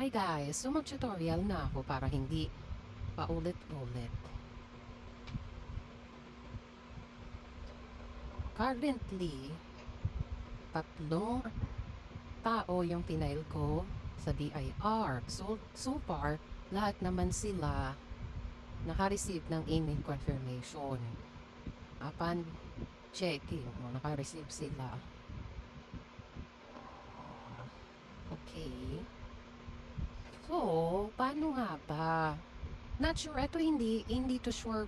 Hi guys, so mag-tutorial na ako para hindi paulit-ulit. Currently, tatlong tao yung pinail ko sa BIR. So far, lahat naman sila naka-receive ng email confirmation. Upon checking, naka-receive sila. Okay. So, paano nga ba? Not sure. Ito hindi to sure.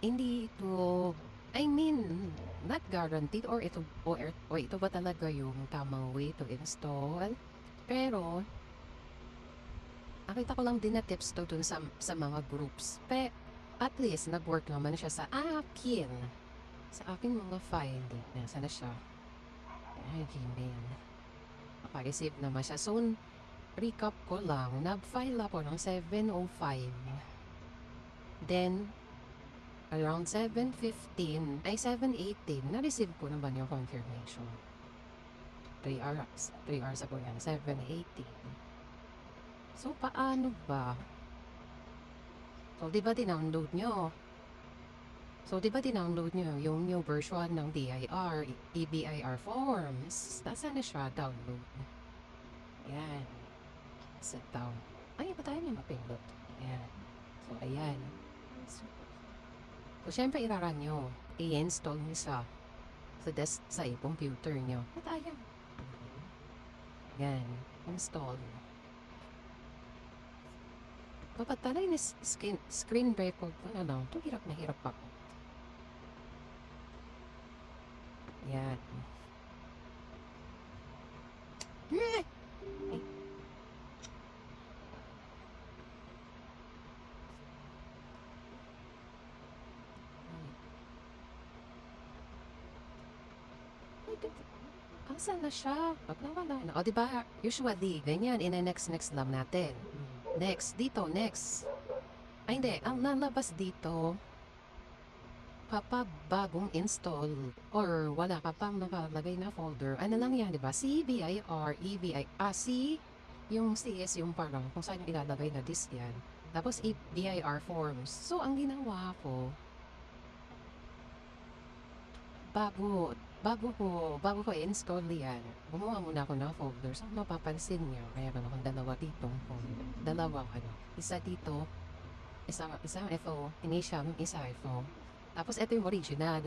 Hindi to, I mean, not guaranteed or ito ba talaga yung tamang way to install. Pero, nakita ko lang din na tips to dun sa mga groups. At least, nag-work naman siya sa akin. Sa aking mga file. Nasaan na siya? Ay, Gmail. Naka-receive naman siya. So, recap ko lang. Nag-file ako ng 7:05. Then, around 7:15, ay 7:18, na-receive ko naman yung confirmation. 3 hours ago yan, 7:18. So, paano ba? So, di ba dinownload nyo? Yung new version ng DIR, EBIR forms? Nasaan na siya? Download. Ayan. Set down. Ay, ba tayo niya mapindot? Ayan. So, ayan. So, syempre iraran nyo. I-install nyo sa computer nyo. Tayo. Yan. Install. Papatalay na screen record ko na lang. Ito hirap na hirap ako. Yan. Ay. Asan na siya? Wala na. O, diba? Usually, ganyan. Next lang natin. Next. Dito, next. Ay, hindi. Ang lalabas dito, kapag bagong install or wala ka pang nakalagay na folder, ano lang yan, diba? CBIR, C, yung C is yung parang kung saan yung ilalagay na disk yan. Tapos, BIR forms. So, ang ginawa ko, bago ko i-install yan, gumawa muna ako ng folder. So, mapapansin nyo, mayroon akong dalawa ditong folder. Isa dito, isang FO, initial, isa FO. Tapos, ito yung original,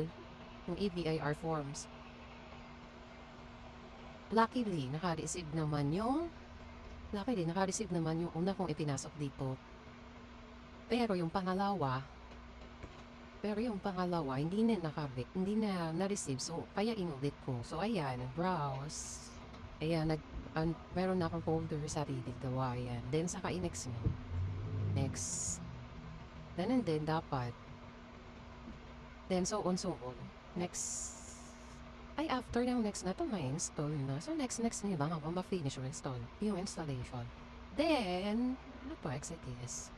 yung EBIR forms. Luckily, naka-receive naman yung una kong ipinasok dito. Pero yung pangalawa, hindi na na-receive. So, kaya inulit ko. So, ayan, browse. Ayan, meron na akong folder sarili gawa yan. Then, saka i-next mo. Next. Then, and then, dapat. Then, so on. Next. Ay, after ng next na to, may install na. So, next nila hanggang ma-finish yung installation. Then, ano to, exit is.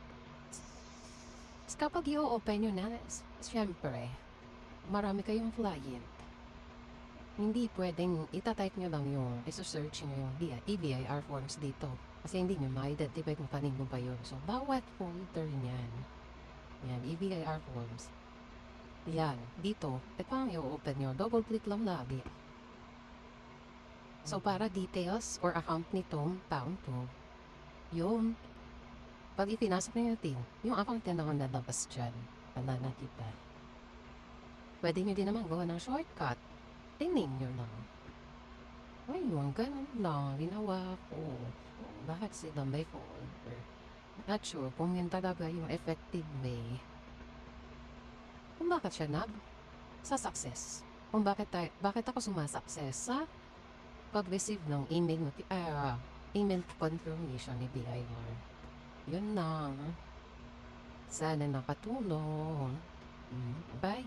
Kapag i-open nyo na, syempre, marami kayong client. Hindi pwedeng itatype nyo lang yung search nyo yung EBIR forms dito. Kasi hindi nyo ma-identify kung kanino pa yun. So, bawat folder niyan. Yan, EBIR forms. Yan, dito. Paano i-open nyo? Double click lang lagi. So, para details or account nitong taon to, yung pag ipinasok na natin, yung account na naman lalabas dyan. Wala na kita. Pwede nyo din naman gawa ng shortcut. Tingnan nyo lang. Ayun, ganun lang. Ginawa ko. Bakit sila may folder? Not sure kung yun talaga yung effective way. Kung bakit siya sa success. Kung bakit ako sumasuccess sa pag-receive ng email confirmation ni BIR. Yun lang. Sana nakatulong. Bye.